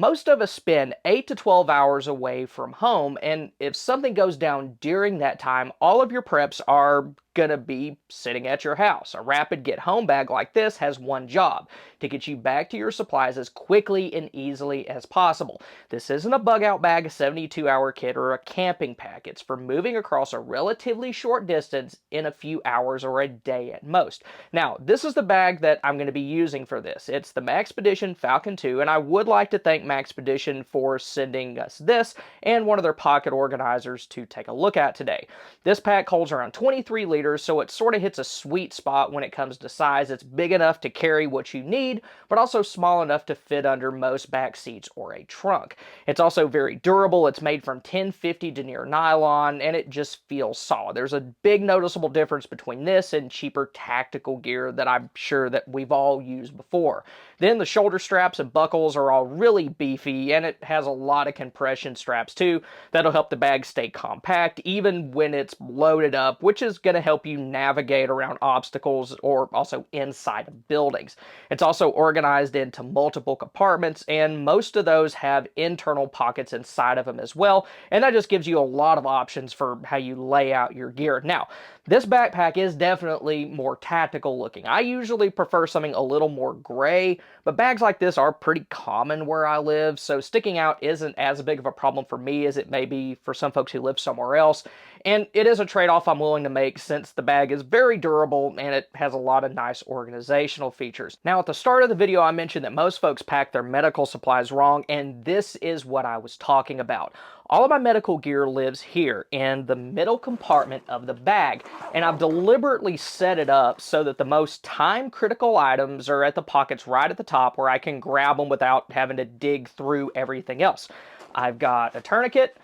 Most of us spend 8 to 12 hours away from home, and if something goes down during that time, all of your preps are gonna be sitting at your house. A rapid get home bag like this has one job: to get you back to your supplies as quickly and easily as possible. This isn't a bug out bag, a 72-hour kit, or a camping pack. It's for moving across a relatively short distance in a few hours or a day at most. Now, this is the bag that I'm going to be using for this. It's the Maxpedition Falcon 2, and I would like to thank Maxpedition for sending us this and one of their pocket organizers to take a look at today. This pack holds around 23 liters, so it sort of hits a sweet spot when it comes to size. It's big enough to carry what you need, but also small enough to fit under most back seats or a trunk. It's also very durable. It's made from 1050 denier nylon, and it just feels solid. There's a big noticeable difference between this and cheaper tactical gear that I'm sure that we've all used before. Then the shoulder straps and buckles are all really beefy, and it has a lot of compression straps too. That'll help the bag stay compact even when it's loaded up, which is going to help you navigate around obstacles or also inside of buildings. It's also organized into multiple compartments, and most of those have internal pockets inside of them as well, and that just gives you a lot of options for how you lay out your gear. Now, this backpack is definitely more tactical looking. I usually prefer something a little more gray, but bags like this are pretty common where I live, so sticking out isn't as big of a problem for me as it may be for some folks who live somewhere else. And it is a trade-off I'm willing to make since the bag is very durable and it has a lot of nice organizational features. Now, at the start of the video, I mentioned that most folks pack their medical supplies wrong, and this is what I was talking about. All of my medical gear lives here in the middle compartment of the bag, and I've deliberately set it up so that the most time-critical items are at the pockets right at the top where I can grab them without having to dig through everything else. I've got a tourniquet,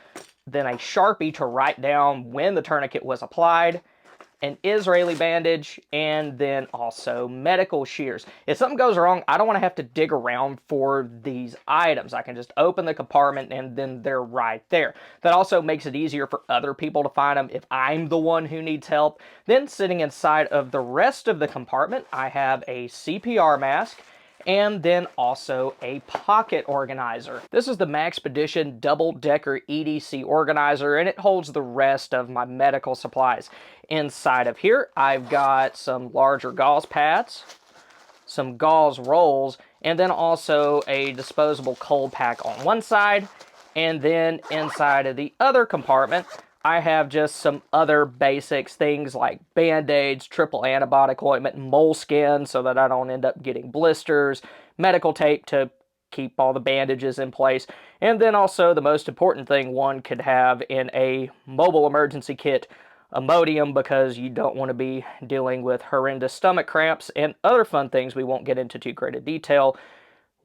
then a Sharpie to write down when the tourniquet was applied, an Israeli bandage, and then also medical shears. If something goes wrong, I don't want to have to dig around for these items. I can just open the compartment and then they're right there. That also makes it easier for other people to find them if I'm the one who needs help. Then sitting inside of the rest of the compartment, I have a CPR mask, and then also a pocket organizer. This is the Maxpedition double-decker EDC organizer, and it holds the rest of my medical supplies. Inside of here, I've got some larger gauze pads, some gauze rolls, and then also a disposable cold pack on one side. And then inside of the other compartment, I have just some other basics, things like Band-Aids, triple antibiotic ointment, moleskin so that I don't end up getting blisters, medical tape to keep all the bandages in place, and then also the most important thing one could have in a mobile emergency kit, Imodium, because you don't want to be dealing with horrendous stomach cramps and other fun things we won't get into too great a detail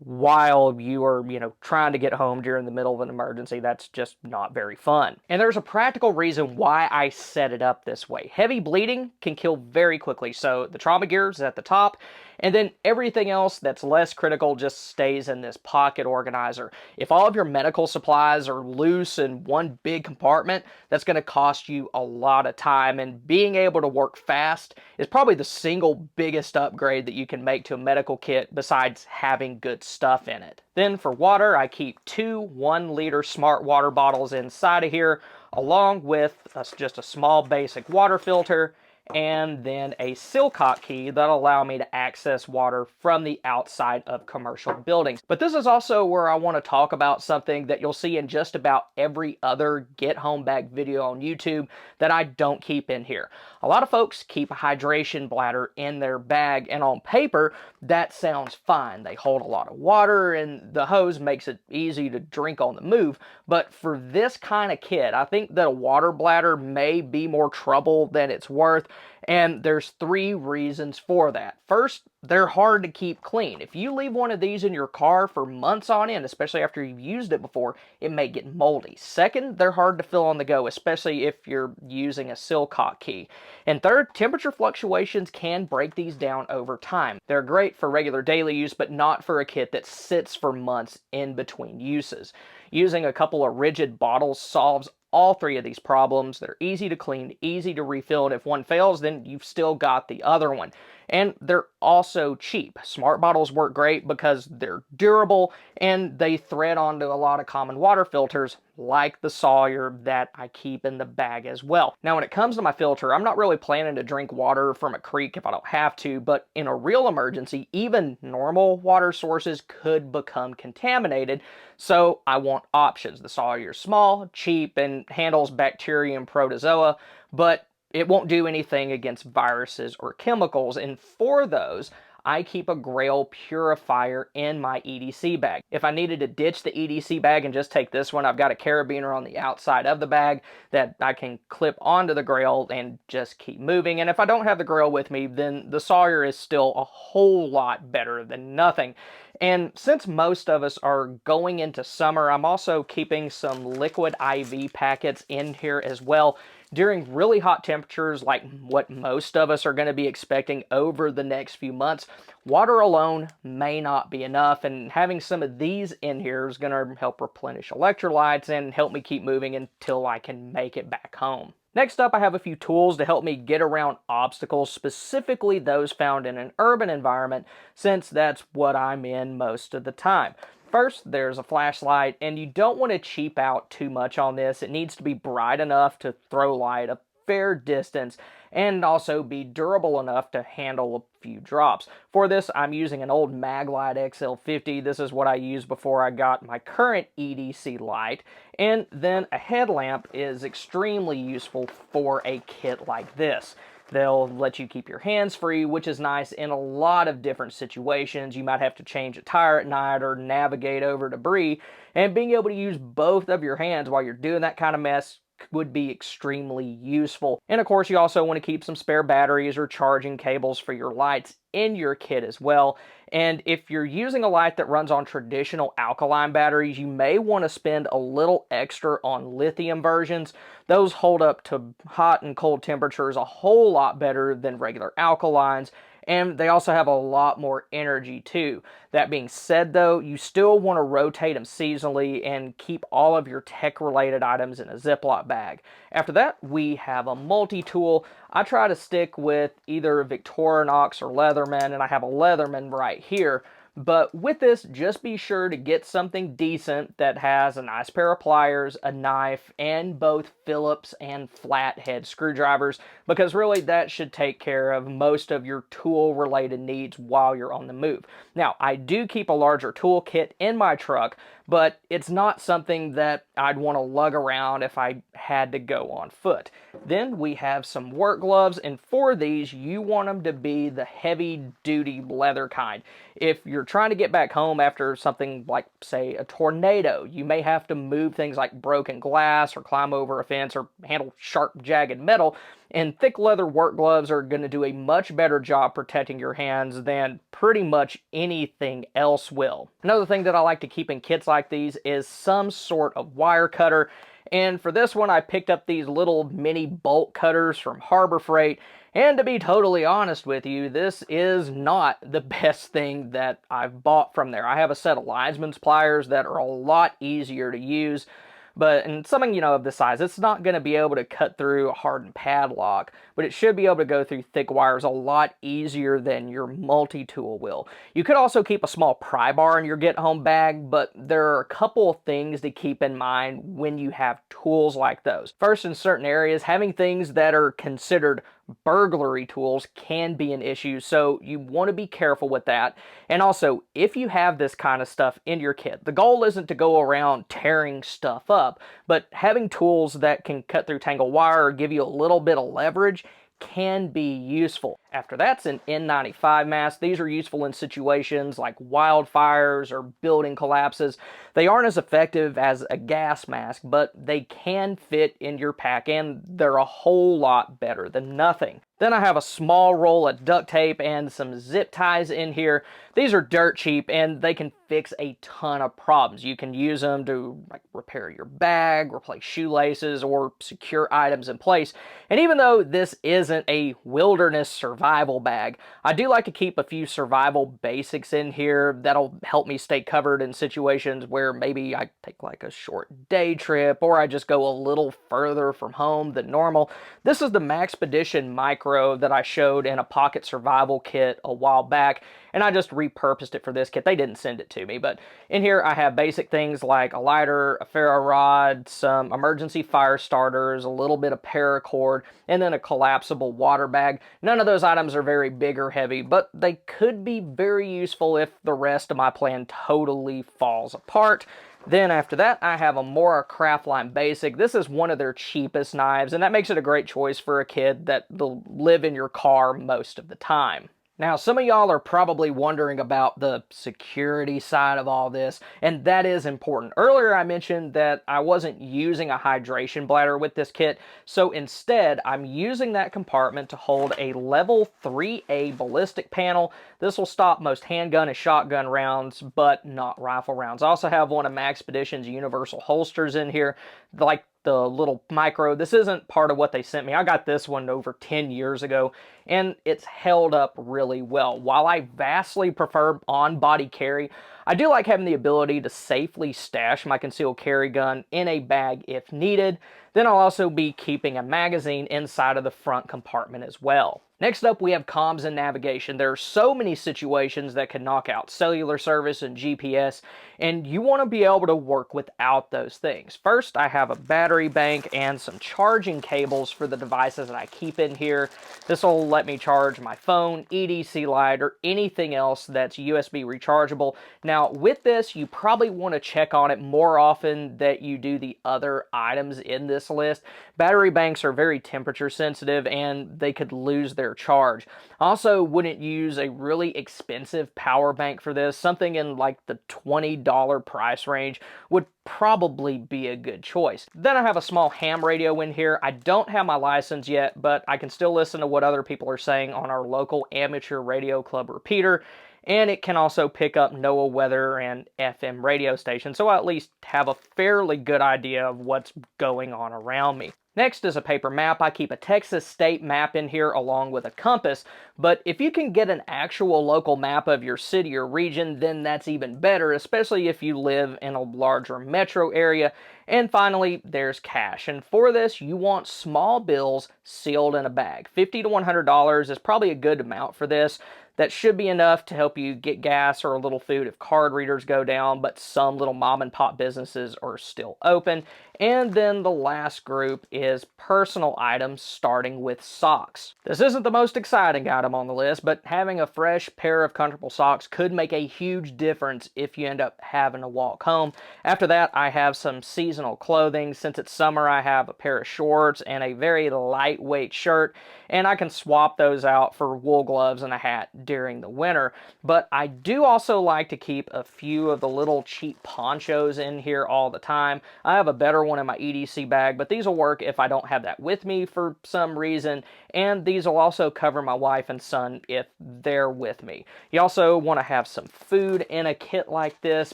while you are, trying to get home during the middle of an emergency. That's just not very fun. And there's a practical reason why I set it up this way. Heavy bleeding can kill very quickly, so the trauma gear is at the top, and then everything else that's less critical just stays in this pocket organizer. If all of your medical supplies are loose in one big compartment, that's going to cost you a lot of time, and being able to work fast is probably the single biggest upgrade that you can make to a medical kit besides having good stuff in it. Then for water, I keep two 1-liter smart water bottles inside of here, along with just a small basic water filter, and then a Silcock key that'll allow me to access water from the outside of commercial buildings. But this is also where I want to talk about something that you'll see in just about every other get home bag video on YouTube that I don't keep in here. A lot of folks keep a hydration bladder in their bag, and on paper that sounds fine. They hold a lot of water and the hose makes it easy to drink on the move. But for this kind of kit, I think that a water bladder may be more trouble than it's worth. And there's 3 reasons for that. First, they're hard to keep clean. If you leave one of these in your car for months on end, especially after you've used it before, it may get moldy. Second, they're hard to fill on the go, especially if you're using a Silcock key. And third, temperature fluctuations can break these down over time. They're great for regular daily use, but not for a kit that sits for months in between uses. Using a couple of rigid bottles solves all 3 of these problems. They're easy to clean, easy to refill, and if one fails, then you've still got the other one. And they're also cheap. Smart bottles work great because they're durable and they thread onto a lot of common water filters like the Sawyer that I keep in the bag as well. Now, when it comes to my filter, I'm not really planning to drink water from a creek if I don't have to, but in a real emergency, even normal water sources could become contaminated, so I want options. The Sawyer's small, cheap, and handles bacteria and protozoa, but it won't do anything against viruses or chemicals, and for those, I keep a Grail purifier in my EDC bag. If I needed to ditch the EDC bag and just take this one, I've got a carabiner on the outside of the bag that I can clip onto the Grail and just keep moving. And if I don't have the Grail with me, then the Sawyer is still a whole lot better than nothing. And since most of us are going into summer, I'm also keeping some liquid IV packets in here as well. During really hot temperatures like what most of us are going to be expecting over the next few months, water alone may not be enough, and having some of these in here is going to help replenish electrolytes and help me keep moving until I can make it back home. Next up, I have a few tools to help me get around obstacles, specifically those found in an urban environment, since that's what I'm in most of the time. First, there's a flashlight, and you don't want to cheap out too much on this. It needs to be bright enough to throw light a fair distance and also be durable enough to handle a few drops. For this, I'm using an old Maglite XL50. This is what I used before I got my current EDC light. And then a headlamp is extremely useful for a kit like this. They'll let you keep your hands free, which is nice in a lot of different situations. You might have to change a tire at night or navigate over debris, and being able to use both of your hands while you're doing that kind of mess would be extremely useful. And of course, you also want to keep some spare batteries or charging cables for your lights in your kit as well. And if you're using a light that runs on traditional alkaline batteries, you may want to spend a little extra on lithium versions. Those hold up to hot and cold temperatures a whole lot better than regular alkalines, and they also have a lot more energy too. That being said though, you still want to rotate them seasonally and keep all of your tech-related items in a Ziploc bag. After that, we have a multi-tool. I try to stick with either Victorinox or Leatherman, and I have a Leatherman right here. But with this, just be sure to get something decent that has a nice pair of pliers, a knife, and both Phillips and flathead screwdrivers, because really that should take care of most of your tool-related needs while you're on the move. Now, I do keep a larger toolkit in my truck, but it's not something that I'd want to lug around if I had to go on foot. Then we have some work gloves, and for these, you want them to be the heavy-duty leather kind. If you're trying to get back home after something like, say, a tornado, you may have to move things like broken glass or climb over a fence or handle sharp, jagged metal, and thick leather work gloves are going to do a much better job protecting your hands than pretty much anything else will. Another thing that I like to keep in kits like these is some sort of wire cutter. And for this one, I picked up these little mini bolt cutters from Harbor Freight. And to be totally honest with you, this is not the best thing that I've bought from there. I have a set of Linesman's pliers that are a lot easier to use. But in something, of this size, it's not going to be able to cut through a hardened padlock, but it should be able to go through thick wires a lot easier than your multi-tool will. You could also keep a small pry bar in your get-home bag, but there are a couple of things to keep in mind when you have tools like those. First, in certain areas, having things that are considered burglary tools can be an issue, so you want to be careful with that. And also, if you have this kind of stuff in your kit, the goal isn't to go around tearing stuff up, but having tools that can cut through tangled wire or give you a little bit of leverage can be useful. After that's an N95 mask. These are useful in situations like wildfires or building collapses. They aren't as effective as a gas mask, but they can fit in your pack, and they're a whole lot better than nothing. Then I have a small roll of duct tape and some zip ties in here. These are dirt cheap, and they can fix a ton of problems. You can use them to repair your bag, replace shoelaces, or secure items in place. And even though this isn't a wilderness survival survival bag. I do like to keep a few survival basics in here that'll help me stay covered in situations where maybe I take like a short day trip or I just go a little further from home than normal. This is the Maxpedition Micro that I showed in a pocket survival kit a while back, and I just repurposed it for this kit. They didn't send it to me, but in here I have basic things like a lighter, a ferro rod, some emergency fire starters, a little bit of paracord, and then a collapsible water bag. None of those items are very big or heavy, but they could be very useful if the rest of my plan totally falls apart. Then after that, I have a Mora Craftline Basic. This is one of their cheapest knives, and that makes it a great choice for a kid that will live in your car most of the time. Now, some of y'all are probably wondering about the security side of all this, and that is important. Earlier, I mentioned that I wasn't using a hydration bladder with this kit, so instead, I'm using that compartment to hold a level 3A ballistic panel. This will stop most handgun and shotgun rounds, but not rifle rounds. I also have one of Maxpedition's universal holsters in here, like the little micro. This isn't part of what they sent me. I got this one over 10 years ago, and it's held up really well. While I vastly prefer on-body carry, I do like having the ability to safely stash my concealed carry gun in a bag if needed. Then I'll also be keeping a magazine inside of the front compartment as well. Next up, we have comms and navigation. There are so many situations that can knock out cellular service and GPS, and you want to be able to work without those things. First, I have a battery bank and some charging cables for the devices that I keep in here. This will let me charge my phone, EDC light, or anything else that's USB rechargeable. Now, with this, you probably want to check on it more often than you do the other items in this list. Battery banks are very temperature sensitive, and they could lose their charge. Also, wouldn't use a really expensive power bank for this. Something in like the $20 price range would probably be a good choice. Then I have a small ham radio in here. I don't have my license yet, but I can still listen to what other people are saying on our local amateur radio club repeater, and it can also pick up NOAA weather and FM radio stations, so I at least have a fairly good idea of what's going on around me. Next is a paper map. I keep a Texas state map in here along with a compass, but if you can get an actual local map of your city or region, then that's even better, especially if you live in a larger metro area. And finally, there's cash. And for this, you want small bills sealed in a bag. $50 to $100 is probably a good amount for this. That should be enough to help you get gas or a little food if card readers go down, but some little mom and pop businesses are still open. And then the last group is personal items, starting with socks. This isn't the most exciting item on the list, but having a fresh pair of comfortable socks could make a huge difference if you end up having to walk home. After that, I have some seasonal clothing. Since it's summer, I have a pair of shorts and a very lightweight shirt, and I can swap those out for wool gloves and a hat during the winter. But I do also like to keep a few of the little cheap ponchos in here all the time. I have a better one in my EDC bag, but these will work if I don't have that with me for some reason, and these will also cover my wife and son if they're with me. You also want to have some food in a kit like this,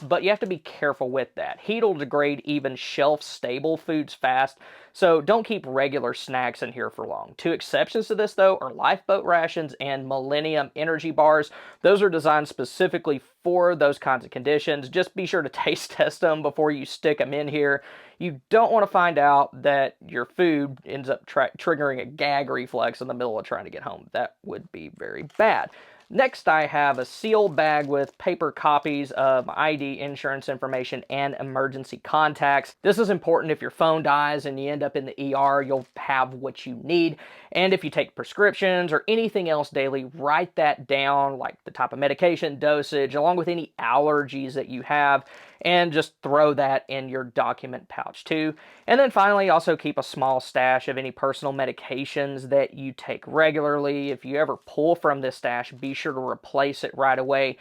but you have to be careful with that. Heat will degrade even shelf-stable foods fast, so don't keep regular snacks in here for long. Two exceptions to this, though, are Lifeboat rations and Millennium energy bars. Those are designed specifically for those kinds of conditions. Just be sure to taste test them before you stick them in here. You don't want to find out that your food ends up triggering a gag reflex in the middle of trying to get home. That would be very bad. Next, I have a sealed bag with paper copies of ID, insurance information, and emergency contacts. This is important. If your phone dies and you end up in the ER, you'll have what you need. And if you take prescriptions or anything else daily, write that down, like the type of medication, dosage, along with any allergies that you have, and just throw that in your document pouch too. And then finally, also keep a small stash of any personal medications that you take regularly. If you ever pull from this stash, be sure to replace it right away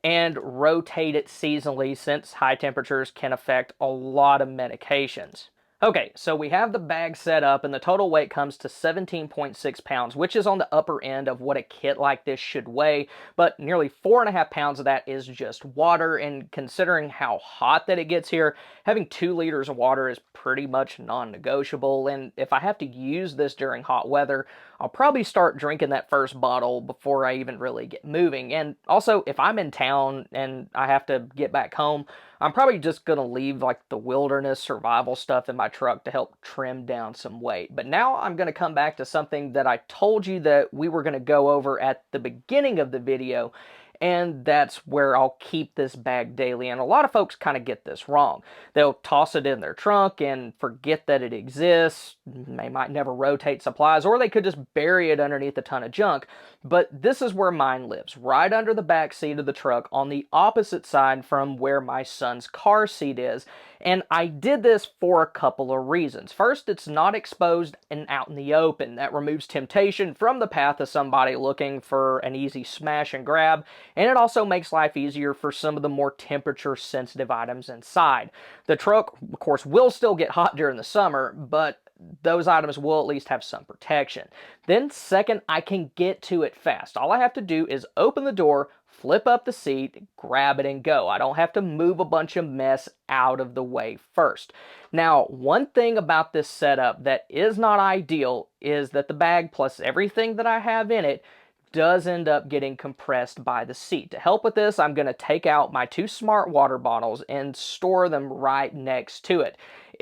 and rotate it seasonally, since high temperatures can affect a lot of medications. Okay, so we have the bag set up and the total weight comes to 17.6 pounds, which is on the upper end of what a kit like this should weigh, but nearly 4.5 pounds of that is just water, and considering how hot that it gets here, having 2 liters of water is pretty much non-negotiable. And if I have to use this during hot weather, I'll probably start drinking that first bottle before I even really get moving. And also, if I'm in town and I have to get back home, I'm probably just going to leave like the wilderness survival stuff in my truck to help trim down some weight. But now I'm going to come back to something that I told you that we were going to go over at the beginning of the video, and that's where I'll keep this bag daily. And a lot of folks kind of get this wrong. They'll toss it in their trunk and forget that it exists. They might never rotate supplies, or they could just bury it underneath a ton of junk. But this is where mine lives, right under the back seat of the truck on the opposite side from where my son's car seat is. And I did this for a couple of reasons. First, it's not exposed and out in the open. That removes temptation from the path of somebody looking for an easy smash and grab. And it also makes life easier for some of the more temperature sensitive items inside. The truck, of course, will still get hot during the summer, but those items will at least have some protection. Then second, I can get to it fast. All I have to do is open the door, flip up the seat, grab it, and go. I don't have to move a bunch of mess out of the way first. Now, one thing about this setup that is not ideal is that the bag plus everything that I have in it does end up getting compressed by the seat. To help with this, I'm going to take out my 2 smart water bottles and store them right next to it.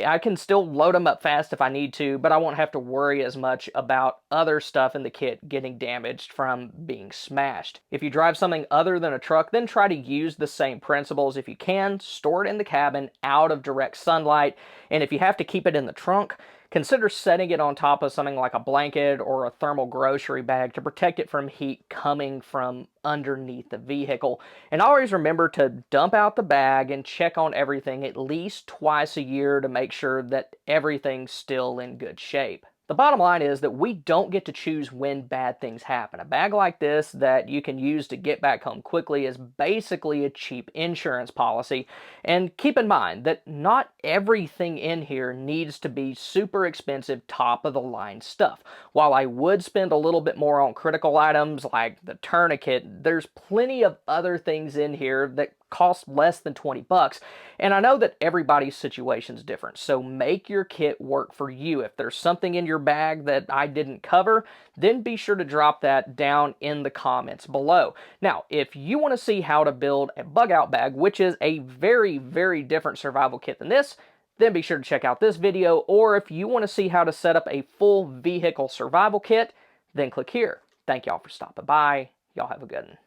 I can still load them up fast if I need to, but I won't have to worry as much about other stuff in the kit getting damaged from being smashed. If you drive something other than a truck, then try to use the same principles. If you can, store it in the cabin out of direct sunlight, and if you have to keep it in the trunk, consider setting it on top of something like a blanket or a thermal grocery bag to protect it from heat coming from underneath the vehicle. And always remember to dump out the bag and check on everything at least twice a year to make sure that everything's still in good shape. The bottom line is that we don't get to choose when bad things happen. A bag like this that you can use to get back home quickly is basically a cheap insurance policy. And keep in mind that not everything in here needs to be super expensive, top of the line stuff. While I would spend a little bit more on critical items like the tourniquet, there's plenty of other things in here that cost less than 20 bucks. And I know that everybody's situation is different, so make your kit work for you. If there's something in your bag that I didn't cover, then be sure to drop that down in the comments below. Now, if you want to see how to build a bug out bag, which is a very, very different survival kit than this, then be sure to check out this video. Or if you want to see how to set up a full vehicle survival kit, then click here. Thank y'all for stopping by. Y'all have a good one.